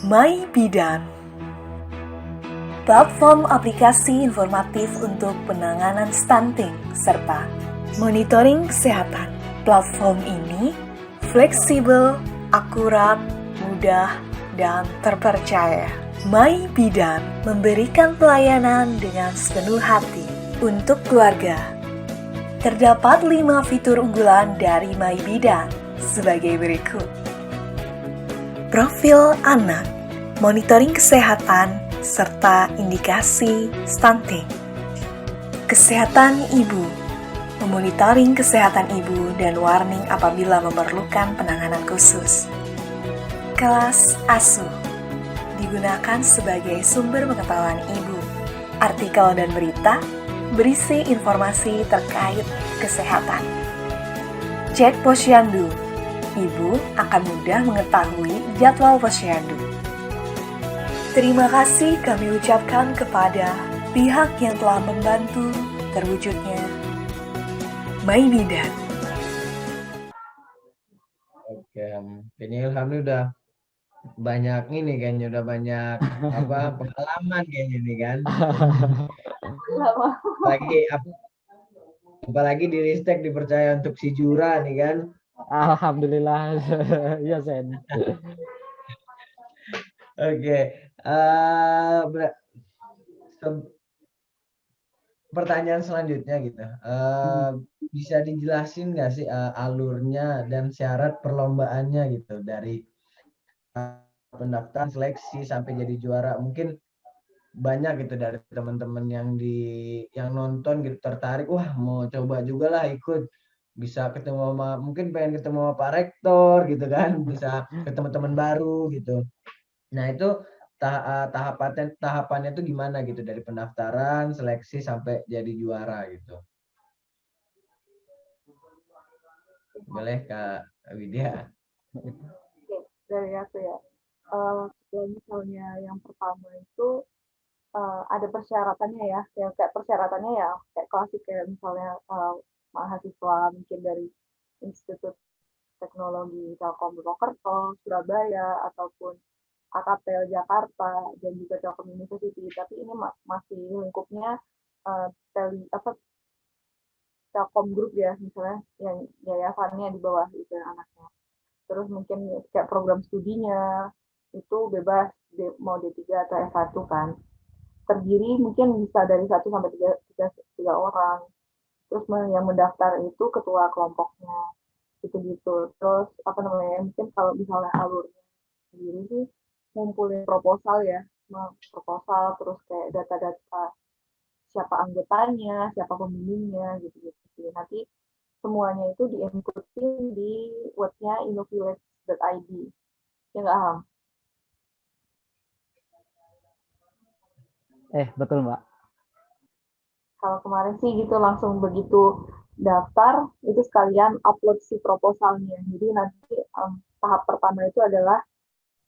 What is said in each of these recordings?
My Bidan, platform aplikasi informatif untuk penanganan stunting serta monitoring kesehatan. Platform ini fleksibel, akurat, mudah, dan terpercaya. My Bidan memberikan pelayanan dengan sepenuh hati untuk keluarga. Terdapat 5 fitur unggulan dari My Bidan sebagai berikut. Profil anak, monitoring kesehatan, serta indikasi stunting. Kesehatan ibu, memonitoring kesehatan ibu dan warning apabila memerlukan penanganan khusus. Kelas asuh, digunakan sebagai sumber pengetahuan ibu. Artikel dan berita berisi informasi terkait kesehatan. Cek posyandu, ibu akan mudah mengetahui jadwal posyandu. Terima kasih kami ucapkan kepada pihak yang telah membantu terwujudnya My Bidan. Oke, ini Ilham ini udah banyak ini kayaknya, udah banyak pengalaman kayaknya nih kan. Apalagi di Ristek dipercaya untuk si Jura nih kan. Alhamdulillah. Ya Sen. Oke. Pertanyaan selanjutnya gitu. Bisa dijelasin nggak sih alurnya dan syarat perlombaannya gitu dari pendaftaran seleksi sampai jadi juara? Mungkin banyak gitu dari teman-teman yang nonton gitu tertarik, wah mau coba juga lah ikut, bisa ketemu sama, mungkin pengen ketemu sama Pak Rektor gitu kan, bisa ketemu teman baru gitu. Nah itu tahapannya itu gimana gitu dari pendaftaran seleksi sampai jadi juara gitu. Boleh Kak Widya? Oke, dari aku ya. Kalau misalnya yang pertama itu ada persyaratannya ya, kayak persyaratannya ya kayak klasik, kayak misalnya mahasiswa mungkin dari Institut Teknologi Telkom Purwokerto, Surabaya, ataupun AKPL Jakarta, dan juga Telkom University. Tapi ini masih lingkupnya Telkom Group ya, misalnya yang yayasannya di bawah itu anaknya. Terus mungkin kayak program studinya itu bebas, mau D3 atau S1 kan. Terdiri mungkin bisa dari 1 sampai 3 orang. Terus yang mendaftar itu ketua kelompoknya, gitu-gitu. Terus mungkin kalau misalnya alurnya sendiri sih ngumpulin proposal ya, proposal, terus kayak data-data siapa anggotanya, siapa pembimbingnya, gitu-gitu sih. Nanti semuanya itu diinputin di webnya innovillage.id. Ya nggak, Ham? Betul Mbak. Kalau kemarin sih gitu, langsung begitu daftar itu sekalian upload si proposalnya. Jadi nanti tahap pertama itu adalah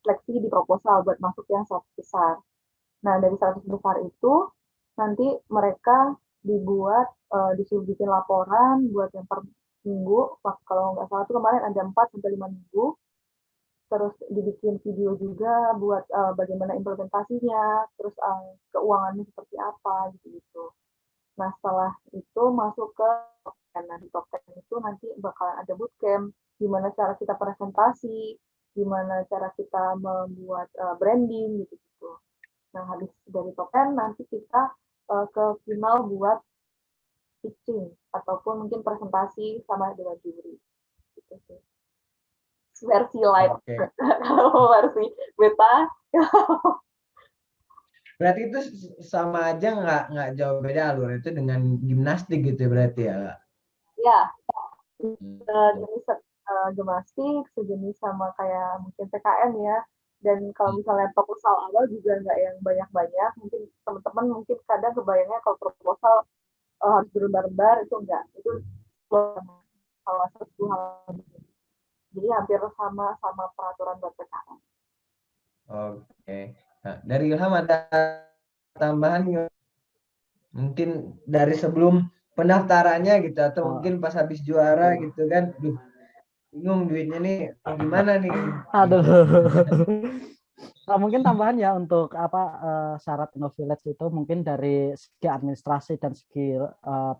seleksi di proposal buat masuk yang 100 besar. Nah dari 100 besar itu nanti mereka disuruh bikin laporan buat yang per minggu. Kalau nggak salah tuh kemarin ada 4-5 minggu. Terus dibikin video juga buat bagaimana implementasinya, terus keuangannya seperti apa gitu. Nah setelah itu masuk ke top 10. Nah di top 10 itu nanti bakalan ada bootcamp, gimana cara kita presentasi, gimana cara kita membuat branding gitu. Nah habis dari top 10 nanti kita ke final buat pitching ataupun mungkin presentasi sama dengan juri gitu sih. Versi light. Kalau versi beta berarti itu sama aja, nggak jauh beda alur itu dengan gimnastik gitu berarti ya? Ya, jenis gimnastik, sejenis sama kayak mungkin PKN ya. Dan kalau misalnya proposal awal juga nggak yang banyak-banyak, mungkin teman-teman mungkin kadang kebayangnya kalau proposal harus berlembar-lembar, itu enggak. Itu salah satu hal. Jadi hampir sama peraturan buat PKN. Oke. Nah, dari Ilham ada tambahan mungkin dari sebelum pendaftarannya gitu, atau mungkin pas habis juara gitu kan, bingung duitnya nih gimana nih? Aduh. Mungkin tambahan ya untuk syarat InnoVillage itu mungkin dari segi administrasi dan segi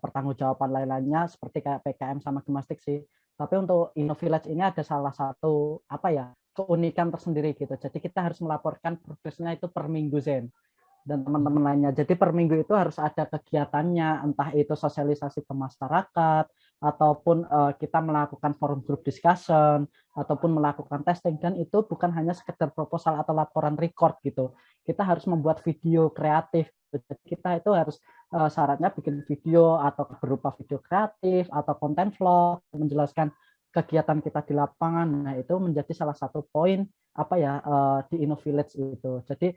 pertanggungjawaban lain-lainnya seperti kayak PKM sama Gemastik sih. Tapi untuk InnoVillage ini ada salah satu keunikan tersendiri gitu. Jadi kita harus melaporkan progresnya itu per minggu Zen dan teman-teman lainnya. Jadi per minggu itu harus ada kegiatannya, entah itu sosialisasi ke masyarakat, ataupun kita melakukan forum group discussion, ataupun melakukan testing. Dan itu bukan hanya sekedar proposal atau laporan record gitu. Kita harus membuat video kreatif. Jadi kita itu harus syaratnya bikin video atau berupa video kreatif atau konten vlog menjelaskan kegiatan kita di lapangan. Nah itu menjadi salah satu poin di InnoVillage itu. Jadi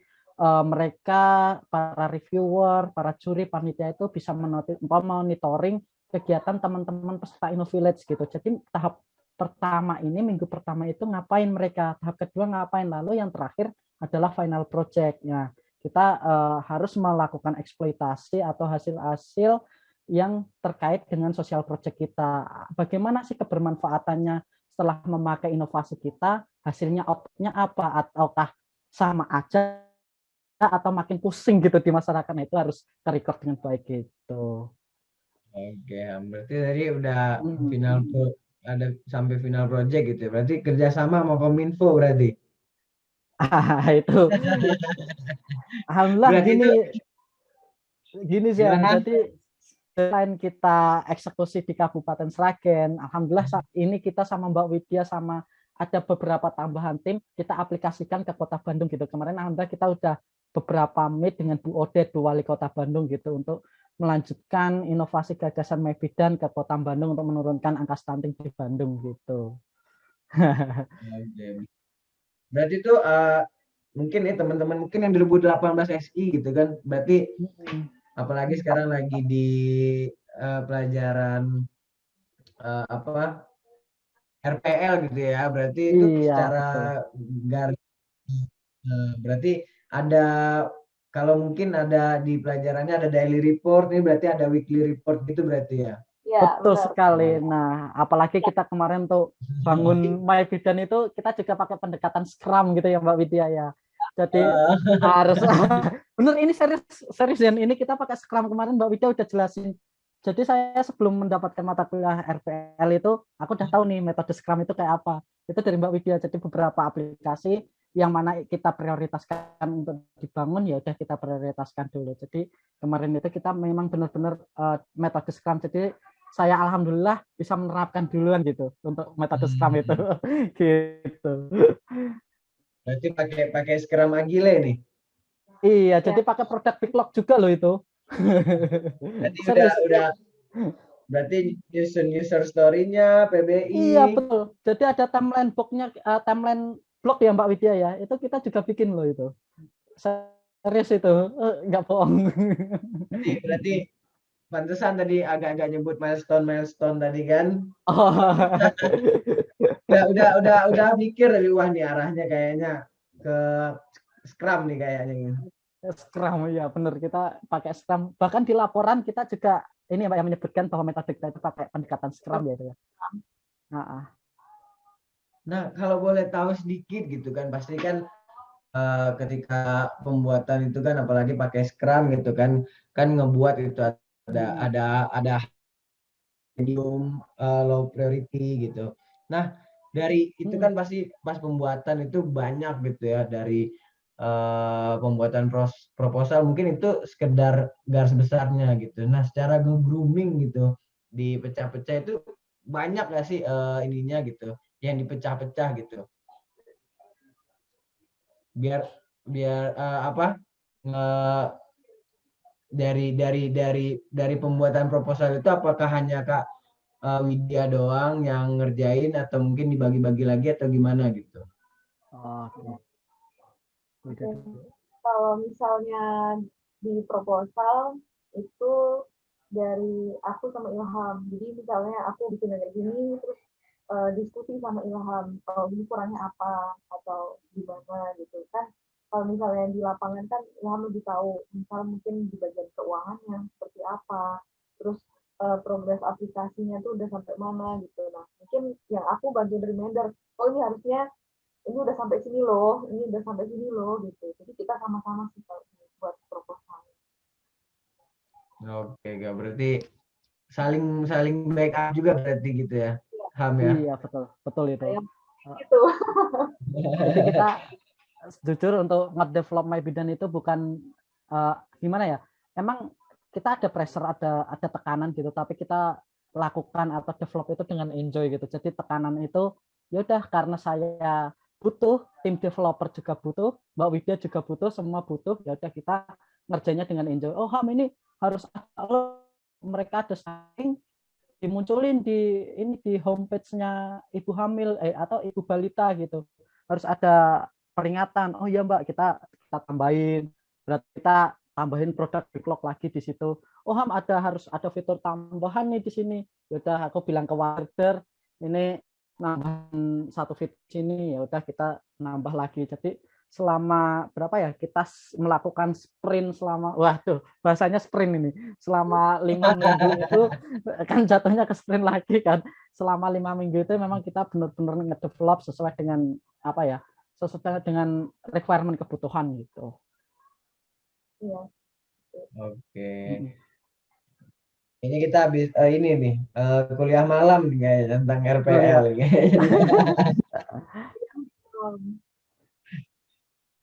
mereka para reviewer, para juri, panitia itu bisa monitoring kegiatan teman-teman peserta InnoVillage gitu. Jadi tahap pertama ini, minggu pertama itu ngapain mereka, tahap kedua ngapain, lalu yang terakhir adalah final project. Nah, kita harus melakukan eksploitasi atau hasil-hasil yang terkait dengan sosial project kita. Bagaimana sih kebermanfaatannya setelah memakai inovasi kita, hasilnya outputnya apa, ataukah sama aja atau makin pusing gitu di masyarakat. Nah, itu harus terrecord dengan baik gitu. Oke, berarti tadi udah ada sampai final project gitu ya. Berarti kerjasama sama Kominfo berarti. Itu alhamdulillah Berarti itu gini sih. gimana? Jadi selain kita eksekusi di Kabupaten Sragen, alhamdulillah saat ini kita sama Mbak Widya sama ada beberapa tambahan tim kita aplikasikan ke Kota Bandung gitu. Kemarin alhamdulillah kita udah beberapa meet dengan Bu Odet, Bu Wali Kota Bandung gitu untuk melanjutkan inovasi gagasan Mebidan ke Kota Bandung untuk menurunkan angka stunting di Bandung gitu. Oke. Berarti itu mungkin ya teman-teman mungkin yang 2018 SI gitu kan. Berarti apalagi sekarang lagi di pelajaran RPL gitu ya. Berarti itu Iya, secara betul. garis berarti ada kalau mungkin ada di pelajarannya ada daily report, ini berarti ada weekly report gitu berarti ya. Ya, Betul benar. sekali. Nah, apalagi kita kemarin tuh bangun My Bidan itu kita juga pakai pendekatan Scrum gitu ya Mbak Widya ya. Jadi harus bener ini serius dan ini kita pakai Scrum kemarin Mbak Widya udah jelasin. Jadi saya sebelum mendapatkan mata kuliah RPL itu aku udah tahu nih metode Scrum itu kayak apa. Itu dari Mbak Widya. Jadi beberapa aplikasi yang mana kita prioritaskan untuk dibangun ya udah kita prioritaskan dulu. Jadi kemarin itu kita memang benar-benar metode Scrum. Jadi saya alhamdulillah bisa menerapkan duluan gitu untuk metode Scrum itu. Gitu. Berarti pakai Scrum Agile nih. Iya, jadi pakai produk backlog juga loh itu. Berarti Serius. udah berarti user story-nya, PBI. Iya, betul. Jadi ada timeline blog ya Mbak Widya ya. Itu kita juga bikin loh itu. Serius itu. Nggak bohong. Berarti pantesan tadi agak-agak nyebut milestone tadi kan. Oh. Udah mikir dari wah nih arahnya kayaknya ke Scrum nih kayaknya. Scrum ya benar kita pakai Scrum. Bahkan di laporan kita juga ini Mbak yang menyebutkan bahwa metode kita itu pakai pendekatan Scrum ya itu ya. Nah, kalau boleh tahu sedikit gitu kan pasti kan ketika pembuatan itu kan apalagi pakai Scrum gitu kan ngebuat itu ada medium, low priority gitu. Nah, dari itu kan pasti pas pembuatan itu banyak gitu ya dari pembuatan proposal mungkin itu sekedar garis besarnya gitu. Nah, secara grooming gitu dipecah-pecah itu banyak nggak sih ininya gitu yang dipecah-pecah gitu biar dari pembuatan proposal itu apakah hanya Kak Widya doang yang ngerjain atau mungkin dibagi-bagi lagi atau gimana gitu? Oke. Kalau misalnya di proposal itu dari aku sama Ilham. Jadi misalnya aku bikin kayak gini, terus diskusi sama Ilham, kalau ini kurangnya apa atau gimana gitu kan. Kalau misalnya di lapangan kan Ilham lebih tahu, misal mungkin di bagian keuangannya seperti apa, terus progres aplikasinya tuh udah sampai mana gitu. Nah mungkin yang aku bantu reminder, oh ini harusnya ini udah sampai sini loh, ini udah sampai sini loh gitu. Jadi kita sama-sama sih kalau buat proposal. Oke, gak berarti saling saling backup juga berarti gitu ya, Iya, Ham ya. Iya, betul, betul itu. kayak Eh, gitu. Jadi kita jujur untuk nge-develop My Bidan itu bukan gimana ya? Emang kita ada pressure, ada tekanan gitu, tapi kita lakukan atau develop itu dengan enjoy gitu. Jadi tekanan itu ya udah karena saya butuh, tim developer juga butuh, Mbak Widya juga butuh, semua butuh, ya udah kita ngerjainnya dengan enjoy. Oh, Ham ini harus kalau mereka ada saing dimunculin di homepage-nya ibu hamil atau ibu balita gitu. Harus ada peringatan. Oh iya Mbak, kita tambahin. Berarti kita tambahin produk backlog lagi di situ. Oh Ham harus ada fitur tambahan nih di sini. Yaudah aku bilang ke warder ini nambahin satu fitur sini, ya udah kita nambah lagi. Jadi selama berapa ya kita melakukan sprint selama bahasanya sprint ini selama 5 minggu itu kan jatuhnya ke sprint lagi kan. Selama 5 minggu itu memang kita benar-benar ngedevelop sesuai dengan apa ya, sesuai dengan requirement kebutuhan gitu. Iya. Oke. Ini kita habis ini nih kuliah malam nih kayaknya tentang RPL kayaknya.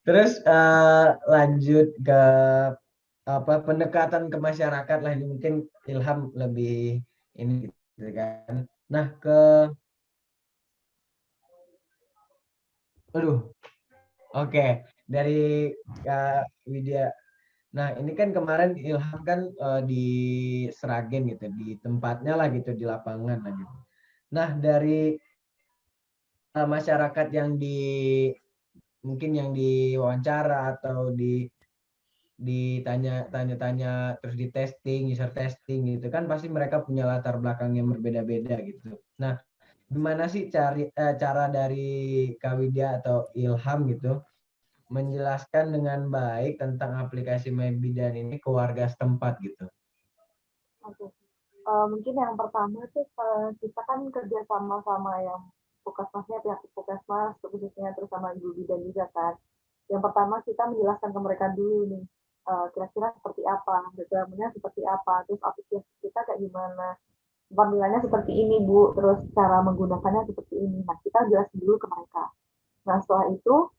Terus lanjut ke apa pendekatan ke masyarakat lah, ini mungkin Ilham lebih ini gitu kan. Nah oke, dari Kak Widya. Nah, ini kan kemarin Ilham kan di Sragen gitu, di tempatnya lah gitu, di lapangan lah gitu. Nah, dari masyarakat yang mungkin yang diwawancara atau ditanya-tanya terus di testing, user testing gitu kan, pasti mereka punya latar belakang yang berbeda-beda gitu. Nah, gimana sih cara dari Kak Widya atau Ilham gitu menjelaskan dengan baik tentang aplikasi My Bidan ini ke warga setempat gitu? Oke. Mungkin yang pertama tuh kita kan kerja sama yang puskesmasnya, pihak puskesmas khususnya, terus sama ibu bidan juga kan. Yang pertama kita menjelaskan ke mereka dulu nih, kira-kira seperti apa, requirement-nya seperti apa, terus aplikasi kita kayak gimana, tampilannya seperti ini Bu, terus cara menggunakannya seperti ini. Nah kita jelasin dulu ke mereka. Nah setelah itu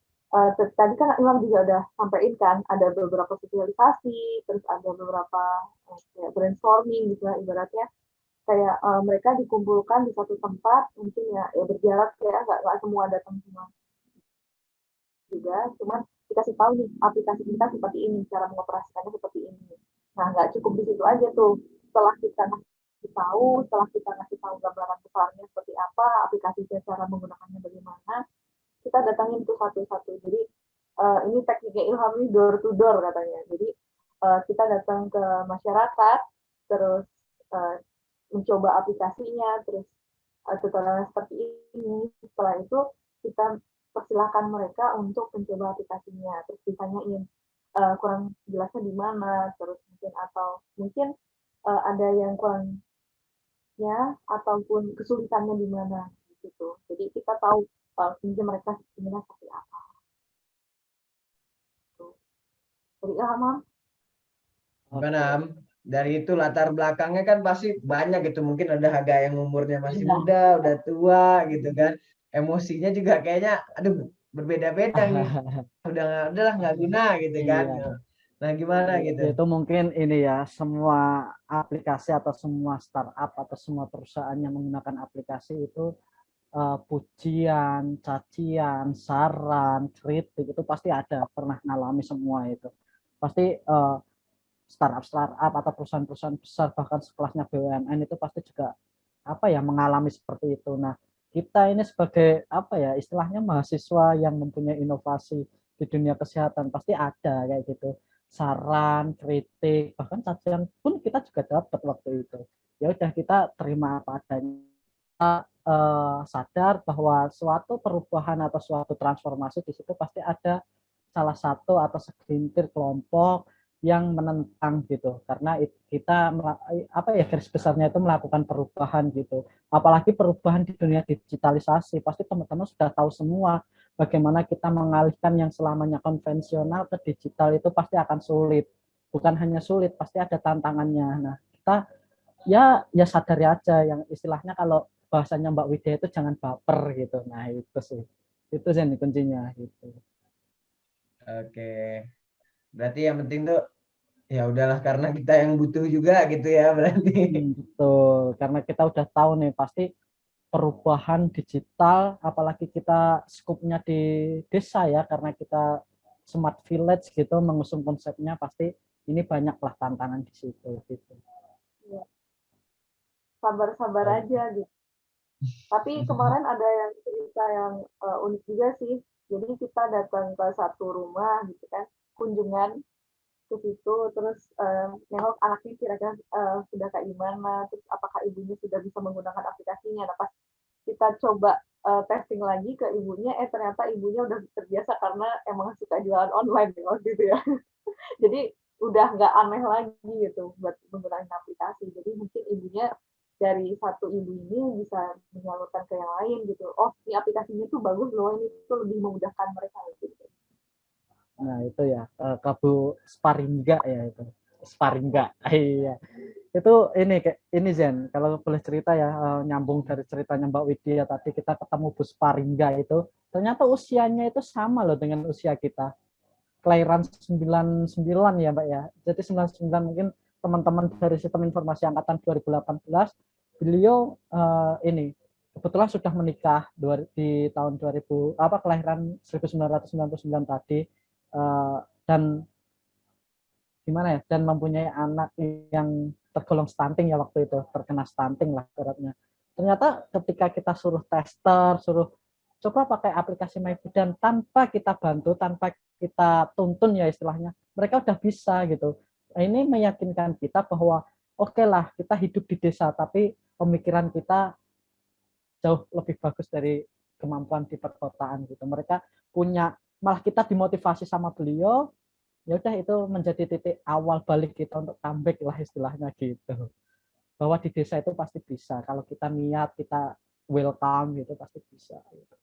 tadi kan Imam juga udah sampaikan kan ada beberapa sosialisasi, terus ada beberapa kayak brainstorming gitu ya, ibaratnya kayak mereka dikumpulkan di satu tempat, mungkin ya berjarak ya, nggak semua datang semua juga, cuman dikasih tahu nih aplikasi kita seperti ini, cara mengoperasikannya seperti ini. Nah nggak cukup di situ aja tuh, setelah kita ngasih tahu gambaran besarnya seperti apa, aplikasinya cara menggunakannya bagaimana, kita datangin tuh satu-satu. Jadi ini tekniknya Ilham ini door to door katanya. Jadi kita datang ke masyarakat, terus mencoba aplikasinya, terus tutorialnya seperti ini. Setelah itu kita persilahkan mereka untuk mencoba aplikasinya, terus ditanyain kurang jelasnya di mana, terus mungkin ada yang kurangnya ataupun kesulitannya di mana gitu. Jadi kita tahu mungkin mereka inginnya seperti apa. Jadi Ilham. Gimana, dari itu latar belakangnya kan pasti banyak gitu, mungkin ada harga yang umurnya masih muda, udah tua gitu kan, emosinya juga kayaknya aduh berbeda-beda nih, udahlah nggak guna gitu kan. Iya. Nah gimana gitu? Itu mungkin ini ya, semua aplikasi atau semua startup atau semua perusahaan yang menggunakan aplikasi itu pujian, cacian, saran, kritik itu pasti ada, pernah ngalami semua itu. Pasti startup atau perusahaan-perusahaan besar bahkan sekelasnya BUMN itu pasti juga apa ya mengalami seperti itu. Nah, kita ini sebagai apa ya istilahnya mahasiswa yang mempunyai inovasi di dunia kesehatan pasti ada kayak gitu. Saran, kritik, bahkan cacian pun kita juga dapat waktu itu. Ya udah kita terima apa adanya. Kita sadar bahwa suatu perubahan atau suatu transformasi di situ pasti ada salah satu atau segelintir kelompok yang menentang gitu, karena kita apa ya garis besarnya itu melakukan perubahan gitu, apalagi perubahan di dunia digitalisasi pasti teman-teman sudah tahu semua bagaimana kita mengalihkan yang selamanya konvensional ke digital itu pasti akan sulit. Bukan hanya sulit, pasti ada tantangannya. Nah, kita ya sadari aja yang istilahnya kalau bahasanya Mbak Widya itu jangan baper gitu. Nah, itu sih. Itu sih kuncinya gitu. Oke. Berarti yang penting tuh ya udahlah karena kita yang butuh juga gitu ya berarti. Betul, karena kita udah tahu nih pasti perubahan digital, apalagi kita skupnya di desa ya, karena kita smart village gitu mengusung konsepnya, pasti ini banyaklah tantangan di situ gitu. Ya, sabar-sabar aja gitu. Tapi kemarin ada yang cerita yang unik juga sih. Jadi kita datang ke satu rumah gitu kan, kunjungan ke situ, terus nengok anaknya kira-kira sudah kayak gimana, terus apakah ibunya sudah bisa menggunakan aplikasinya. Nah, pas kita coba testing lagi ke ibunya, ternyata ibunya udah terbiasa karena emang suka jualan online waktu itu ya. Jadi udah nggak aneh lagi gitu buat menggunakan aplikasi. Jadi mungkin ibunya dari satu ibu ini bisa menyalurkan ke yang lain gitu. Oh, ini aplikasinya tuh bagus loh, ini tuh lebih memudahkan mereka gitu. Nah itu ya, Kabu Sparingga ya itu. Sparingga, iya. Itu ini Zen, kalau boleh cerita ya, nyambung dari ceritanya Mbak Widya tadi, kita ketemu Bu Sparingga itu, ternyata usianya itu sama loh dengan usia kita. Kelahiran 99 ya Mbak ya. Jadi 99 mungkin teman-teman dari sistem informasi angkatan 2018, beliau ini kebetulan sudah menikah di tahun 2000 kelahiran 1999 tadi, dan gimana ya, dan mempunyai anak yang tergolong stunting ya, waktu itu terkena stunting lah beratnya. Ternyata ketika kita suruh tester, suruh coba pakai aplikasi MyBidan tanpa kita bantu, tanpa kita tuntun ya istilahnya, mereka udah bisa gitu. Nah, ini meyakinkan kita bahwa oke lah kita hidup di desa, tapi pemikiran kita jauh lebih bagus dari kemampuan di perkotaan gitu. Mereka punya, malah kita dimotivasi sama beliau, ya udah itu menjadi titik awal balik kita untuk comeback lah istilahnya gitu. Bahwa di desa itu pasti bisa, kalau kita niat, kita welcome gitu, pasti bisa gitu.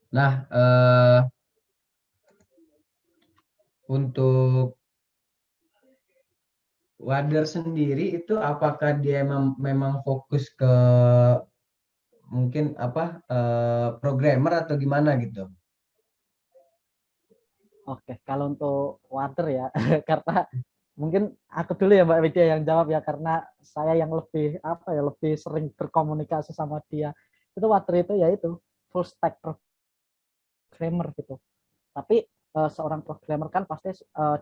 Nah, untuk Wader sendiri itu apakah dia memang fokus ke mungkin programmer atau gimana gitu? Oke, kalau untuk Water ya, karena mungkin aku dulu ya Mbak Widya yang jawab ya, karena saya yang lebih lebih sering berkomunikasi sama dia. Itu Water itu ya itu full stack programmer gitu. Tapi seorang programmer kan pasti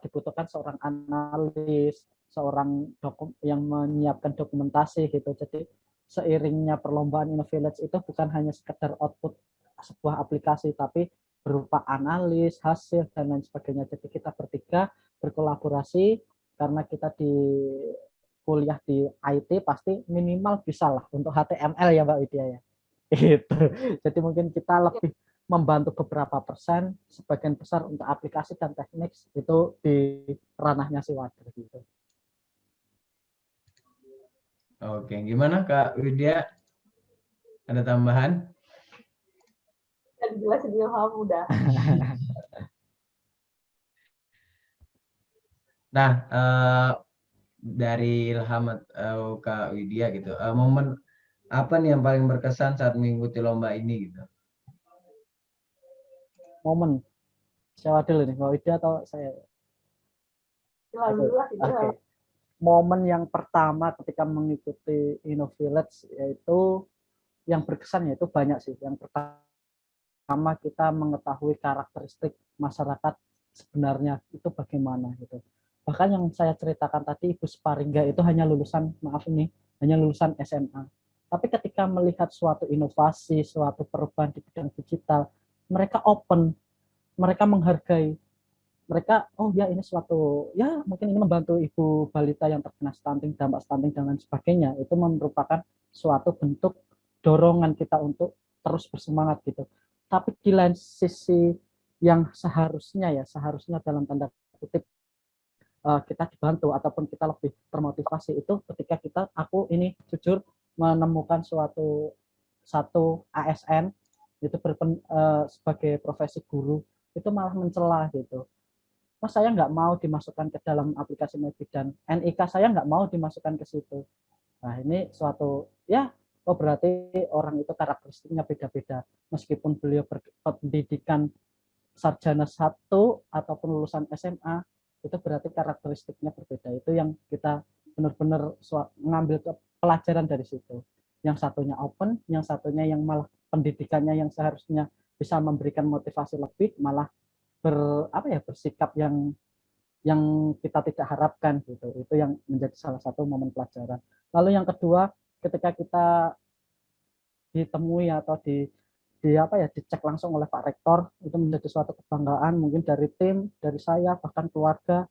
dibutuhkan seorang analis, seorang yang menyiapkan dokumentasi gitu. Jadi seiringnya perlombaan InnoVillage itu bukan hanya sekedar output sebuah aplikasi, tapi berupa analis, hasil, dan lain sebagainya. Jadi kita bertiga berkolaborasi, karena kita di kuliah di IT pasti minimal bisa lah untuk HTML ya Mbak Widya ya. Gitu. Jadi mungkin kita lebih membantu beberapa persen, sebagian besar untuk aplikasi dan teknik itu di ranahnya si Wader gitu. Oke, gimana Kak Widya? Ada tambahan? Jadi jelas Ilham udah. Nah, dari Ilham atau Kak Widya gitu, momen apa nih yang paling berkesan saat mengikuti lomba ini gitu? Momen siapa dulu nih, Mbak Widya atau saya? Oke. Momen yang pertama ketika mengikuti InnoVillage yaitu yang berkesan, yaitu banyak sih. Yang pertama kita mengetahui karakteristik masyarakat sebenarnya itu bagaimana gitu. Bahkan yang saya ceritakan tadi, Ibu Sparingga itu hanya lulusan SMA. Tapi ketika melihat suatu inovasi, suatu perubahan di bidang digital, mereka open, mereka menghargai, mereka ya ini suatu, ya mungkin ini membantu ibu balita yang terkena stunting, dampak stunting dan lain sebagainya. Itu merupakan suatu bentuk dorongan kita untuk terus bersemangat gitu. Tapi di lain sisi yang seharusnya dalam tanda kutip kita dibantu ataupun kita lebih termotivasi, itu ketika aku ini jujur menemukan suatu satu ASN itu sebagai profesi guru itu malah mencela gitu. Mas saya nggak mau dimasukkan ke dalam aplikasi Mevidan, NIK saya nggak mau dimasukkan ke situ. Nah ini suatu ya, oh berarti orang itu karakteristiknya beda-beda. Meskipun beliau berpendidikan sarjana 1 ataupun lulusan SMA, itu berarti karakteristiknya berbeda. Itu yang kita benar-benar mengambil pelajaran dari situ. Yang satunya open, yang satunya yang malah pendidikannya yang seharusnya bisa memberikan motivasi lebih, malah bersikap yang kita tidak harapkan gitu. Itu yang menjadi salah satu momen pelajaran. Lalu yang kedua, ketika kita ditemui atau dicek langsung oleh Pak Rektor, itu menjadi suatu kebanggaan mungkin dari tim, dari saya, bahkan keluarga,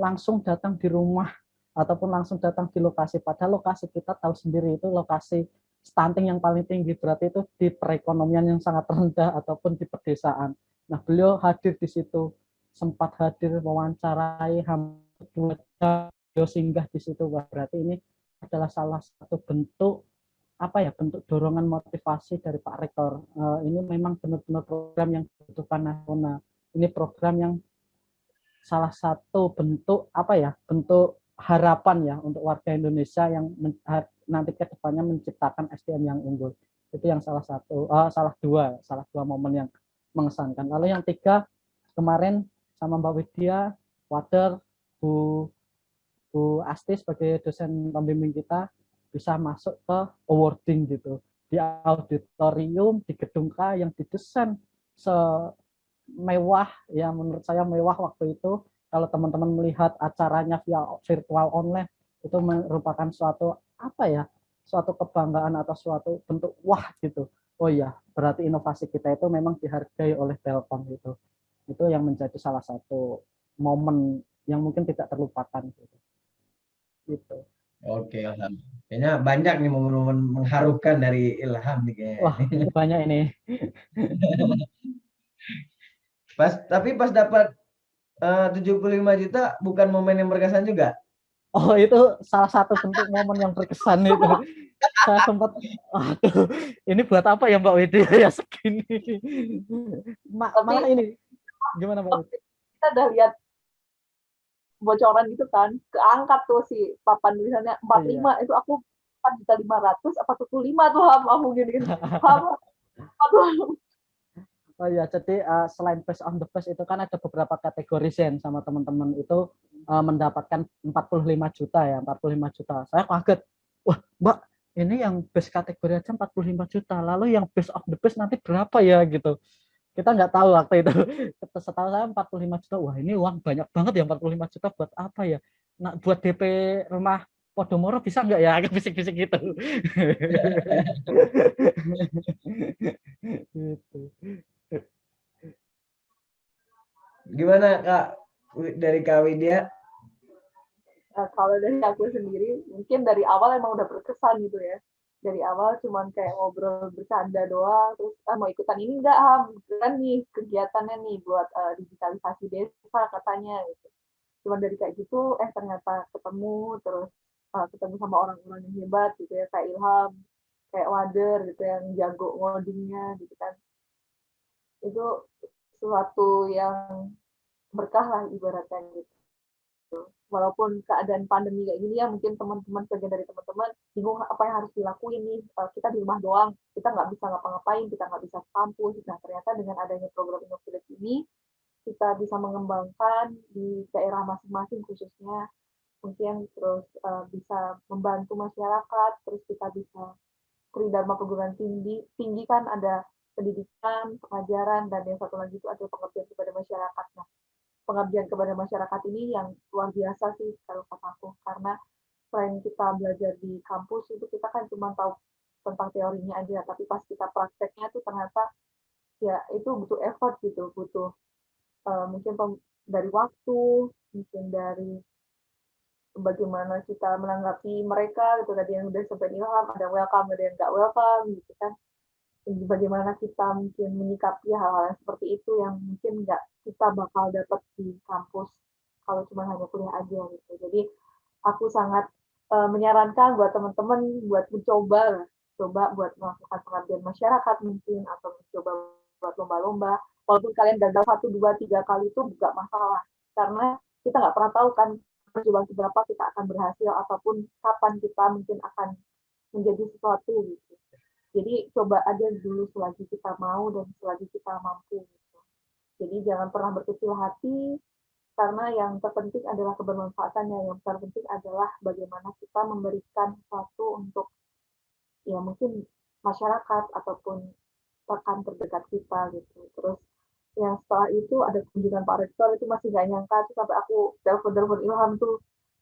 langsung datang di rumah ataupun langsung datang di lokasi. Padahal lokasi kita tahu sendiri itu lokasi stunting yang paling tinggi, berarti itu di perekonomian yang sangat rendah ataupun di pedesaan. Nah, beliau hadir di situ, sempat hadir mewawancarai hampir 2 jam, beliau singgah di situ. Wah, berarti ini adalah salah satu bentuk bentuk dorongan motivasi dari Pak Rektor. Ini memang benar-benar program yang dibutuhkan nasional. Ini program yang salah satu bentuk bentuk harapan ya untuk warga Indonesia yang nanti ke depannya menciptakan SDM yang unggul. Itu yang salah dua momen yang mengesankan. Lalu yang 3, kemarin sama Mbak Widya, Wader, Bu Asti sebagai dosen pembimbing kita bisa masuk ke awarding gitu di auditorium di gedung K yang didesain semewah ya, menurut saya mewah waktu itu. Kalau teman-teman melihat acaranya via virtual online, itu merupakan suatu suatu kebanggaan atau suatu bentuk wah gitu. Oh iya, berarti inovasi kita itu memang dihargai oleh Telkom gitu. Itu yang menjadi salah satu momen yang mungkin tidak terlupakan gitu. Oke, Ilham. Kayaknya banyak nih momen-momen mengharukan dari Ilham nih kayaknya. Wah, banyak ini. Tapi pas dapat 75 juta bukan momen yang berkesan juga? Oh, itu salah satu bentuk momen yang berkesan itu. Saya sempat, aduh, ini buat apa ya Mbak Widya ya segini. Malah ini, gimana Mbak Widya? Kita udah lihat bocoran gitu kan, keangkat tuh si papan tulisannya 45, itu aku 4.500.000 apa 45 tuh aku gini-gini. Oh iya, jadi selain best on the best itu kan ada beberapa kategori Zen sama teman-teman itu mendapatkan 45 juta ya, 45 juta. Saya kaget, wah Mbak, ini yang best kategori aja 45 juta, lalu yang best of the best nanti berapa ya gitu. Kita nggak tahu waktu itu. Setahu saya 45 juta, wah ini uang banyak banget ya, 45 juta buat apa ya? Nah, buat DP rumah Podomoro bisa nggak ya? Agak bisik-bisik gitu. Gitu. Gimana Kak, dari Kak Widya? Kalau dari aku sendiri, mungkin dari awal emang udah berkesan gitu ya. Dari awal cuman kayak ngobrol bercanda doang, terus mau ikutan ini enggak, kan nih kegiatannya nih buat digitalisasi desa katanya gitu. Cuman dari kayak gitu, ternyata ketemu, terus ketemu sama orang-orang yang hebat gitu ya, kayak Ilham, kayak Wader gitu yang jago ngodingnya gitu kan. Itu sesuatu yang berkah lah ibaratnya gitu. Walaupun keadaan pandemi kayak gini ya, mungkin teman-teman, sebagian dari teman-teman bingung apa yang harus dilakuin nih, kita di rumah doang, kita nggak bisa ngapa-ngapain, kita nggak bisa ke kampus. Nah ternyata dengan adanya program Innovillage ini, kita bisa mengembangkan di daerah masing-masing khususnya, mungkin terus bisa membantu masyarakat, terus kita bisa Tridharma perguruan tinggi kan ada pendidikan, pengajaran, dan yang satu lagi itu ada pengabdian kepada masyarakat. Nah, pengabdian kepada masyarakat ini yang luar biasa sih kalau kataku, karena selain kita belajar di kampus itu kita kan cuma tahu tentang teorinya aja, tapi pas kita prakteknya tuh ternyata ya itu butuh effort gitu, butuh mungkin dari waktu, mungkin dari bagaimana kita menanggapi mereka gitu, tadi yang udah sempat Ilham, ada welcome, ada yang nggak welcome gitu kan. Bagaimana kita mungkin menyikapi hal-hal yang seperti itu yang mungkin nggak kita bakal dapat di kampus kalau cuma hanya kuliah aja gitu. Jadi aku sangat menyarankan buat teman-teman buat mencoba coba buat melakukan pengabdian masyarakat mungkin, atau mencoba buat lomba-lomba. Walaupun kalian gagal 1, 2, 3 kali itu nggak masalah, karena kita nggak pernah tahu kan percobaan keberapa kita akan berhasil, ataupun kapan kita mungkin akan menjadi sesuatu gitu. Jadi coba aja dulu selagi kita mau dan selagi kita mampu gitu. Jadi jangan pernah berkecil hati, karena yang terpenting adalah kebermanfaatannya, yang terpenting adalah bagaimana kita memberikan sesuatu untuk ya mungkin masyarakat ataupun rekan terdekat kita gitu. Terus yang setelah itu ada kunjungan Pak Rektor, itu masih gak nyangka tuh, sampai aku telepon Ilham tuh,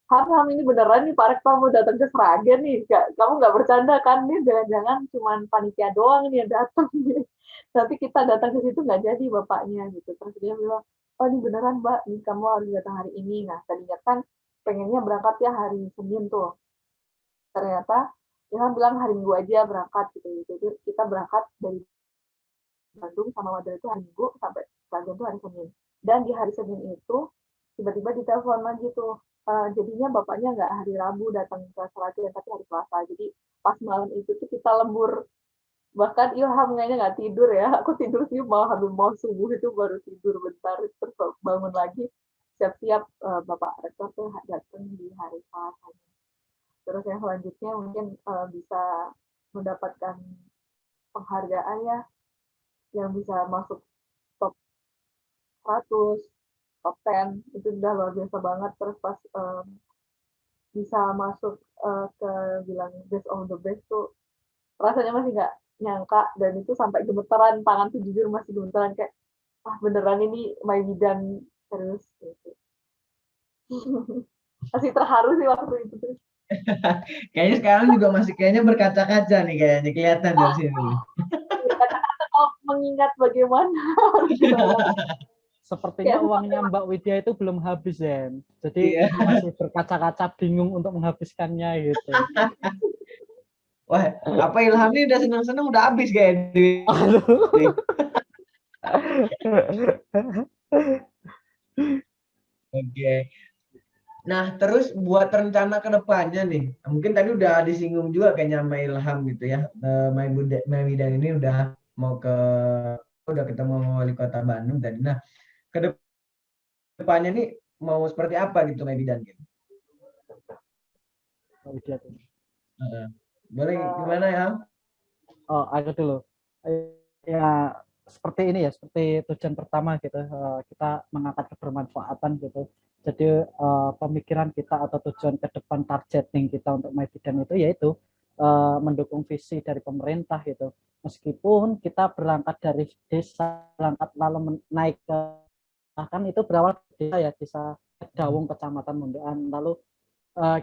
Ham ini beneran nih Pak Rektor mau datang ke Sragen nih, kamu nggak bercanda kan, nih jangan-jangan cuman panitia doang nih yang datang nih, nanti kita datang ke situ nggak jadi bapaknya gitu. Terus dia bilang, oh ini beneran Mbak, nih kamu harus datang hari ini. Nah tadinya kan pengennya berangkat ya hari Senin tuh, ternyata Ilham bilang hari Minggu aja berangkat gitu. Jadi kita berangkat dari Bandung sama Madura itu hari Minggu, sampai Sragen tuh hari Senin. Dan di hari Senin itu tiba-tiba ditelepon lagi tuh, jadinya bapaknya nggak hari Rabu datang ke Sragen, tapi hari Selasa. Jadi pas malam itu tuh kita lembur, bahkan Ilham kayaknya nggak tidur ya, aku tidur sih mau subuh itu baru tidur bentar, terus bangun lagi siap-siap, Bapak Rektor tuh datang di hari Selasa. Terus yang selanjutnya mungkin bisa mendapatkan penghargaan ya, yang bisa masuk top 100, top 10, itu udah luar biasa banget. Terus pas bisa masuk ke bilang best of the best tuh, rasanya masih nggak nyangka, dan itu sampai gemeteran, tangan tuh jujur masih gemeteran, kayak beneran ini my bidang terus gitu. Masih terharu sih waktu itu tuh. Kayaknya sekarang juga masih kayaknya berkaca-kaca nih, kayaknya kelihatan dari sini. Kata-kata kalau mengingat bagaimana Sepertinya uangnya Mbak Widya itu belum habis, Zen. Jadi Iya. masih berkaca-kaca, bingung untuk menghabiskannya gitu. Wah, apa Ilham ini udah senang-senang udah habis kayak duit. Oke. Nah, terus buat rencana ke depannya nih, mungkin tadi udah disinggung juga kayaknya sama Ilham gitu ya. My Widan ini udah ketemu sama wali kota Bandung tadi. Nah, ke depannya nih mau seperti apa gitu My Widan gitu. Mbak Widya tuh. Boleh gimana ya? Oh, aku dulu. Ya, seperti ini ya, seperti tujuan pertama gitu, kita mengangkat kebermanfaatan gitu. Jadi pemikiran kita atau tujuan ke depan, targeting kita untuk My Bidan itu yaitu mendukung visi dari pemerintah gitu. Meskipun kita berangkat dari desa, berangkat lalu naik ke, bahkan itu berawal dari desa ya, desa Dawung, Kecamatan Munduan, lalu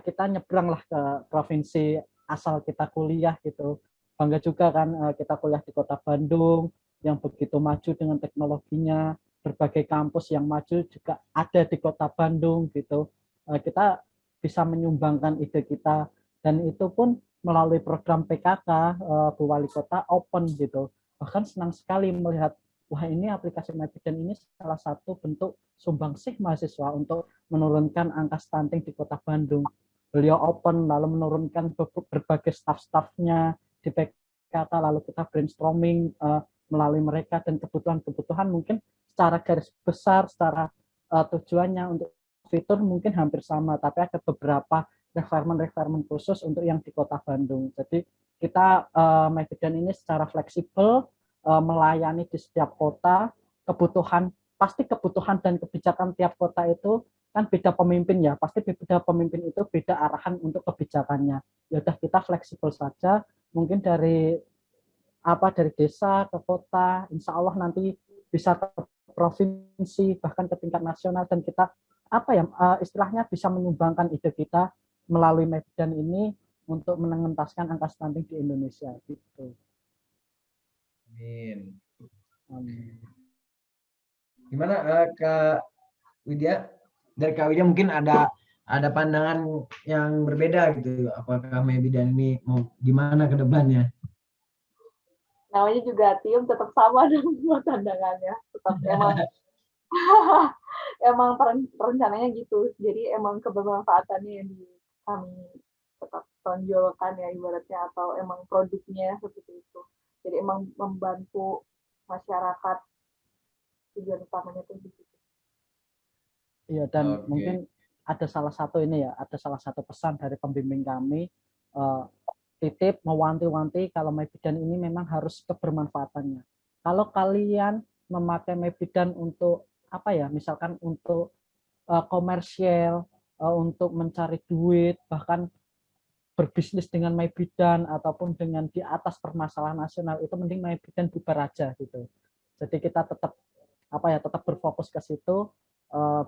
kita nyebrang lah ke provinsi asal kita kuliah gitu. Bangga juga kan kita kuliah di kota Bandung yang begitu maju dengan teknologinya, berbagai kampus yang maju juga ada di kota Bandung gitu. Kita bisa menyumbangkan ide kita, dan itu pun melalui program PKK Bu Wali Kota open gitu. Bahkan senang sekali melihat, wah ini aplikasi My Bidan ini salah satu bentuk sumbangsih mahasiswa untuk menurunkan angka stunting di kota Bandung. Beliau open lalu menurunkan berbagai staff-staffnya di PKK, lalu kita brainstorming melalui mereka, dan kebutuhan-kebutuhan mungkin secara garis besar, secara tujuannya untuk fitur mungkin hampir sama, tapi ada beberapa requirement khusus untuk yang di kota Bandung. Jadi kita My Bidan ini secara fleksibel melayani di setiap kota. Pasti kebutuhan dan kebijakan tiap kota itu kan beda pemimpin ya, pasti beda pemimpin itu beda arahan untuk kebijakannya. Ya udah, kita fleksibel saja, mungkin dari desa ke kota, insya Allah nanti bisa ke provinsi, bahkan ke tingkat nasional, dan kita istilahnya bisa menyumbangkan ide kita melalui My Bidan ini untuk mengentaskan angka stunting di Indonesia gitu. Amin. Gimana Kak Widya? Dari Kak Widya mungkin ada pandangan yang berbeda gitu. Apakah My Bidan ini mau gimana ke depannya? Namanya juga tim, tetap sama dong pandangannya. Tetap emang rencananya gitu. Jadi emang kebermanfaatannya yang kami tetap tonjolkan ya ibaratnya, atau emang produknya seperti itu. Jadi emang membantu masyarakat, tujuan utamanya tuh di situ. Iya, dan Oke. mungkin ada salah satu ini ya, ada salah satu pesan dari pembimbing kami, titip mewanti-wanti kalau My Bidan ini memang harus kebermanfaatannya. Kalau kalian memakai My Bidan untuk apa ya, misalkan untuk komersial, untuk mencari duit, bahkan berbisnis dengan My Bidan ataupun dengan di atas permasalahan nasional, itu mending My Bidan bubar aja gitu. Jadi kita tetap apa ya, tetap berfokus ke situ.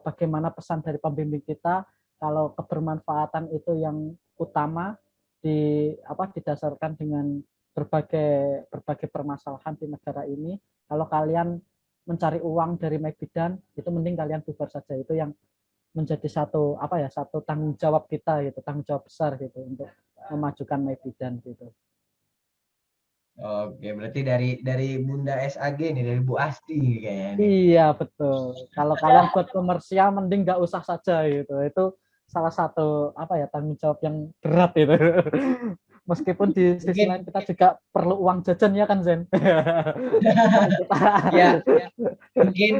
Bagaimana pesan dari pembimbing kita, kalau kebermanfaatan itu yang utama, didasarkan dengan berbagai berbagai permasalahan di negara ini. Kalau kalian mencari uang dari My Bidan, itu mending kalian bubar saja. Itu yang menjadi satu apa ya, satu tanggung jawab kita gitu, tanggung jawab besar gitu untuk memajukan My Bidan gitu. Oke, berarti dari Bunda SAG nih, dari Bu Asti nih kayaknya nih. Iya betul. Kalau kalian buat komersial mending nggak usah saja gitu. Itu salah satu apa ya, tanggung jawab yang berat itu. Meskipun di sisi Mungkin lain kita juga perlu uang jajan ya kan Zen. ya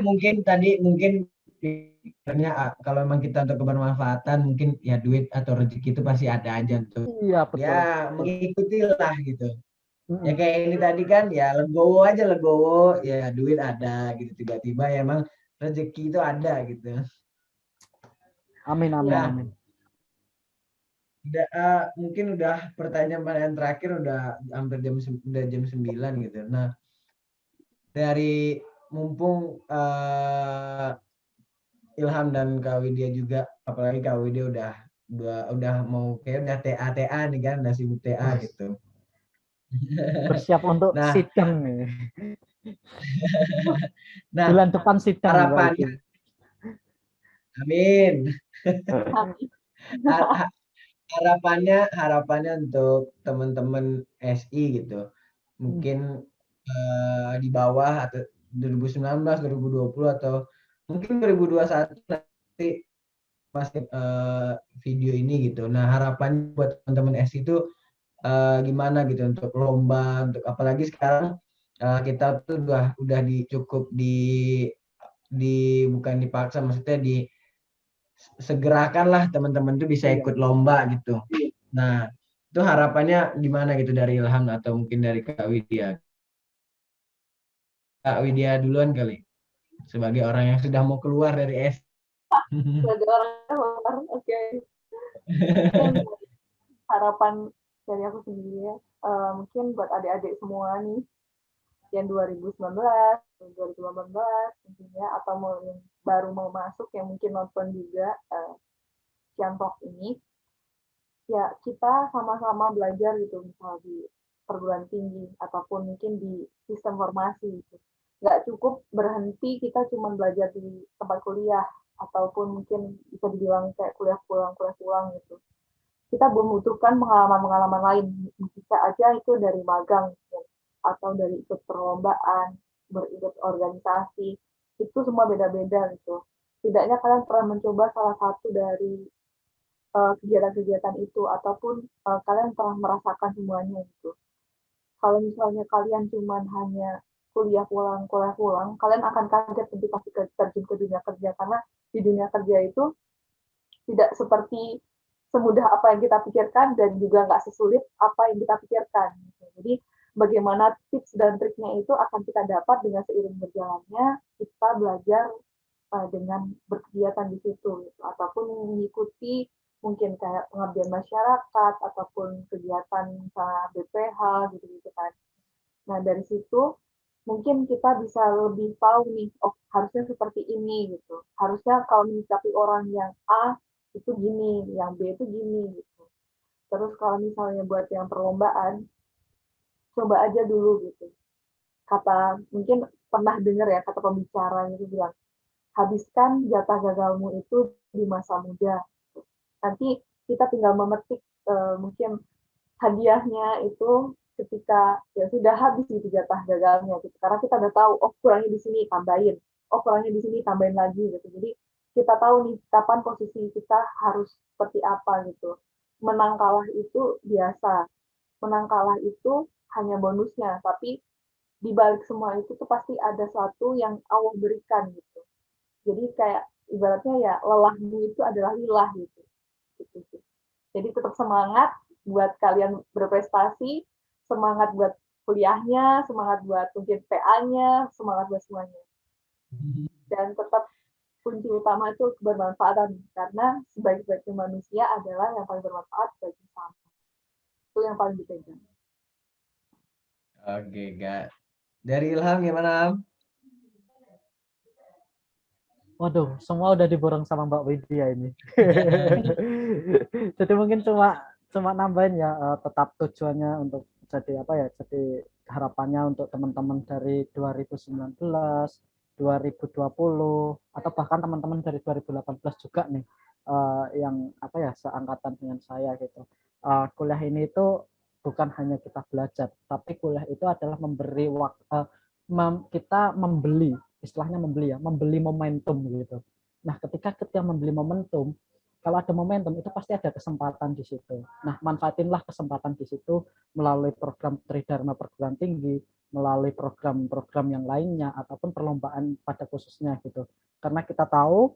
mungkin tadi mungkin pikirnya kalau emang kita untuk kebermanfaatan mungkin ya duit atau rezeki itu pasti ada aja untuk Iya betul. ya Betul. mengikuti lah gitu. Ya Mm-mm. kayak ini tadi kan ya legowo aja legowo ya duit ada gitu tiba-tiba ya emang rezeki itu ada gitu. Amin amin Nah, amin. mungkin udah pertanyaan terakhir udah hampir udah jam 9 gitu. Nah, dari mumpung Ilham dan Kak Widya juga, apalagi Kak Widya udah mau kayak udah TA nih kan, udah sibuk TA Wah, gitu. bersiap untuk Nah, sidang nih. nah Bulan depan sidang nih Pak Igi. harapannya, amin. Amin. Ha- ha- harapannya untuk teman-teman SI gitu, mungkin di bawah atau 2019, 2020 atau mungkin 2021 nanti masih video ini gitu. Nah, harapan buat teman-teman SI itu gimana gitu untuk lomba, untuk apalagi sekarang kita tuh udah cukup di bukan dipaksa, maksudnya segerakan lah teman-teman tuh bisa Iya. ikut lomba gitu. Nah, itu harapannya gimana gitu dari Ilham atau mungkin dari Kak Widya. Kak Widya duluan kali sebagai orang yang sudah mau keluar dari S. Sebagai orang luar, oke. Mungkin harapan dari aku sendiri ya, mungkin buat adik-adik semua nih, yang 2019, 2018 mungkin ya, atau mau yang baru mau masuk yang mungkin nonton juga Ciantok ini, ya kita sama-sama belajar gitu, misalnya di perguruan tinggi ataupun mungkin di sistem formasi gitu. Nggak cukup berhenti kita cuma belajar di tempat kuliah ataupun mungkin bisa dibilang kayak kuliah pulang gitu. Kita membutuhkan pengalaman-pengalaman lain, bisa aja itu dari magang gitu, atau dari ikut perlombaan, berikut organisasi, itu semua beda-beda gitu. Setidaknya kalian pernah mencoba salah satu dari kegiatan-kegiatan itu ataupun kalian pernah merasakan semuanya gitu. Kalau misalnya kalian cuma hanya kuliah pulang, kalian akan kaget nanti pasti terjun ke dunia kerja, karena di dunia kerja itu tidak seperti semudah apa yang kita pikirkan dan juga nggak sesulit apa yang kita pikirkan. Gitu. Jadi bagaimana tips dan triknya itu akan kita dapat dengan seiring berjalannya kita belajar dengan berkegiatan di situ gitu. Ataupun mengikuti mungkin kayak pengabdian masyarakat ataupun kegiatan misalnya BPH gitu-gitu kan. Nah dari situ mungkin kita bisa lebih tahu nih, oh harusnya seperti ini gitu. Harusnya kalau menyikapi orang yang A itu gini, yang B itu gini gitu. Terus kalau misalnya buat yang perlombaan, coba aja dulu gitu. Kata mungkin pernah dengar ya kata pembicara itu bilang, habiskan jatah gagalmu itu di masa muda. Nanti kita tinggal memetik mungkin hadiahnya itu ketika ya sudah habis gitu jatah gagalnya gitu. Karena kita udah tahu, oh kurangnya di sini tambahin, oh kurangnya di sini tambahin lagi gitu. Jadi kita tahu nih kapan posisi kita harus seperti apa gitu. menang kalah itu biasa, menang kalah itu hanya bonusnya, tapi di balik semua itu tuh pasti ada satu yang Allah berikan gitu. Jadi kayak ibaratnya ya lelahmu itu adalah lilah gitu. Gitu sih. Jadi tetap semangat buat kalian berprestasi, semangat buat kuliahnya, semangat buat mungkin PA-nya, semangat buat semuanya. Dan tetap kunci utama itu kebermanfaatan, karena sebaik-baiknya manusia adalah yang paling bermanfaat bagi sesama. Itu yang paling dipegang. Oke, Kak. Dari Ilham gimana, Am? Waduh, semua udah diborong sama Mbak Widya ini. Jadi mungkin cuma nambahin ya, tetap tujuannya untuk jadi apa ya? Jadi harapannya untuk teman-teman dari 2019, 2020 atau bahkan teman-teman dari 2018 juga nih, yang apa ya, seangkatan dengan saya gitu. Kuliah ini itu bukan hanya kita belajar, tapi kuliah itu adalah memberi waktu, kita membeli, istilahnya membeli momentum gitu. Nah, ketika kita membeli momentum, kalau ada momentum itu pasti ada kesempatan di situ. Nah, manfaatinlah kesempatan di situ melalui program Tridharma perguruan tinggi, melalui program-program yang lainnya ataupun perlombaan pada khususnya gitu. Karena kita tahu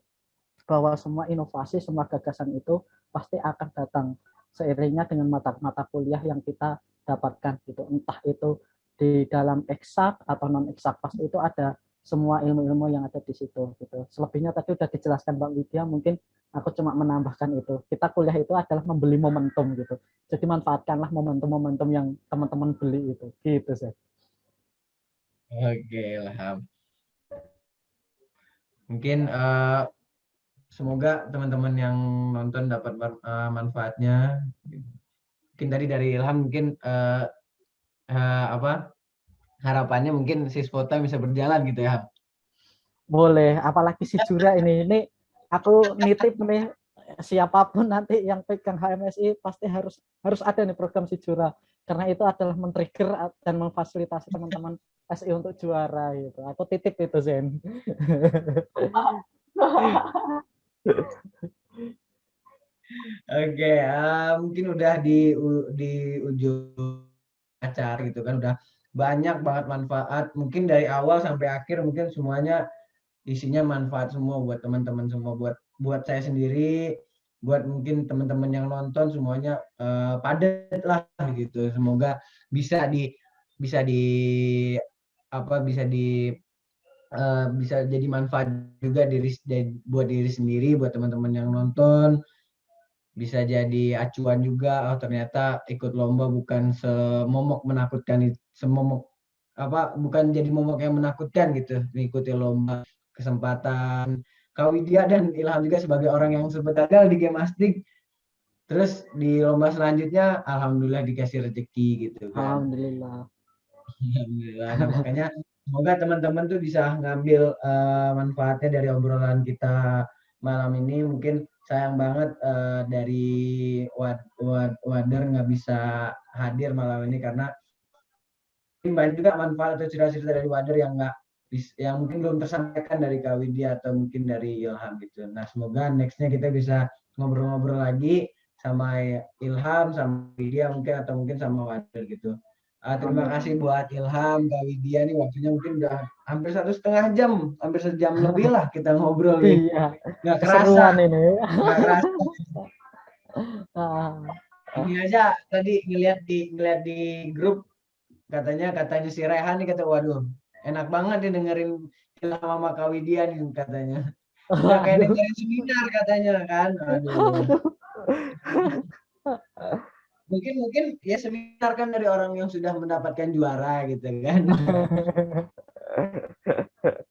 bahwa semua inovasi, semua gagasan itu pasti akan datang seiringnya dengan mata kuliah yang kita dapatkan gitu. Entah itu di dalam eksak atau non eksak, pasti itu ada semua ilmu-ilmu yang ada di situ gitu. Selebihnya tadi udah dijelaskan Bang Widya, mungkin aku cuma menambahkan itu. Kita kuliah itu adalah membeli momentum gitu. Jadi manfaatkanlah momentum-momentum yang teman-teman beli itu. Gitu sih. Oke, Ilham. Mungkin semoga teman-teman yang nonton dapat manfaatnya. Mungkin tadi dari Ilham mungkin apa harapannya mungkin Sisvota bisa berjalan gitu ya. Boleh, apalagi si Jura ini aku nitip nih, siapapun nanti yang pegang HMSI pasti harus ada nih program si Jura, karena itu adalah men-trigger dan memfasilitasi teman-teman SI untuk juara gitu. Aku titip itu Zen. Oke, mungkin udah di ujung acara gitu kan, udah banyak banget manfaat. Mungkin dari awal sampai akhir mungkin semuanya isinya manfaat semua buat teman-teman semua, buat saya sendiri, buat mungkin teman-teman yang nonton semuanya padat lah gitu. Semoga bisa di bisa di apa bisa jadi manfaat juga buat diri sendiri, buat teman-teman yang nonton. Bisa jadi acuan juga, oh ternyata ikut lomba bukan semomok menakutkan, bukan jadi momok yang menakutkan gitu, mengikuti lomba. Kesempatan Kak Widya dan Ilham juga sebagai orang yang sempat gagal di Gemastik, terus di lomba selanjutnya alhamdulillah dikasih rezeki gitu kan. Alhamdulillah. Alhamdulillah. Nah, makanya semoga teman-teman tuh bisa ngambil manfaatnya dari obrolan kita malam ini. Mungkin sayang banget dari Wader nggak bisa hadir malam ini karena banyak juga manfaat atau cerita-cerita dari Wader yang mungkin belum tersampaikan dari Kak Widya atau mungkin dari Ilham gitu. Nah, semoga nextnya kita bisa ngobrol-ngobrol lagi sama Ilham, sama Widya mungkin atau mungkin sama Wader gitu. Terima kasih buat Ilham, Kak Widya nih, waktunya mungkin udah hampir 1,5 jam, hampir sejam lebih lah kita ngobrol nih. Iya. Nggak kerasa. Ini. Nggak kerasa. Ini aja tadi ngeliat di grup katanya si Rehan nih, kata waduh enak banget nih dengerin Ilham sama Kak Widya nih katanya. Udah kayak dengerin seminar katanya kan. Aduh. Mungkin ya seminar kan dari orang yang sudah mendapatkan juara gitu kan.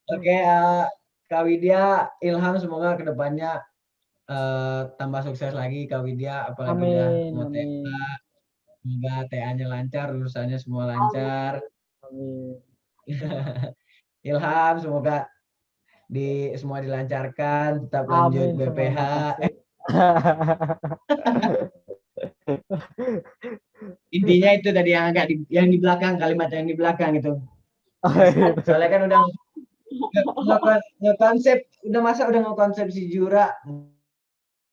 Oke, Kak Widya, Ilham semoga kedepannya tambah sukses lagi Kak Widya, apalagi udah mau TA. Semoga TA-nya lancar, urusannya semua lancar. Amin. Ilham semoga semua dilancarkan, tetap lanjut BPH. Intinya itu tadi yang di belakang, kalimat yang di belakang itu. Soalnya kan udah ngekonsep, udah ngekonsep si Jura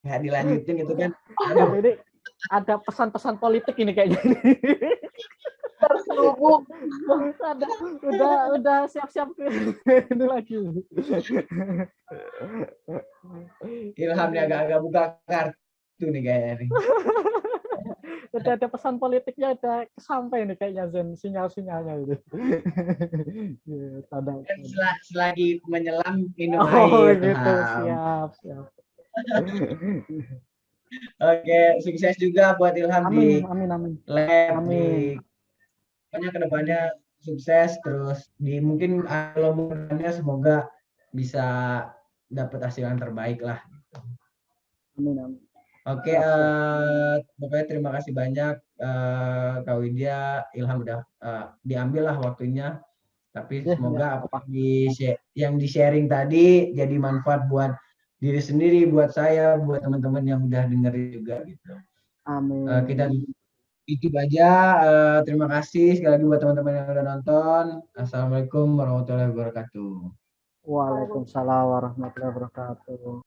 nggak dilanjutin gitu kan. Aduh, ada pesan-pesan politik ini kayaknya. Terselubung. Ada, udah siap-siap ini lagi. Ilham nih agak-agak buka kartu nih kayaknya nih. Udah ada pesan politiknya, udah sampai nih kayaknya Zen, sinyal-sinyalnya itu. Ya, tanda. Dan selagi menyelam minum Oh air. gitu, Ham. siap. Oke, sukses juga buat Ilham di Amin. lab, Amin. di pokoknya kedepannya sukses terus di mungkin lombanya semoga bisa dapat hasil yang terbaik lah. Amin. Oke, pokoknya terima kasih banyak Kak Widya, Ilham udah diambil lah waktunya. Tapi semoga apa yang di-sharing tadi jadi manfaat buat diri sendiri, buat saya, buat teman-teman yang udah dengerin juga gitu. Amin. Kita itu aja. Terima kasih sekali lagi buat teman-teman yang udah nonton. Assalamualaikum warahmatullahi wabarakatuh. Waalaikumsalam warahmatullahi wabarakatuh.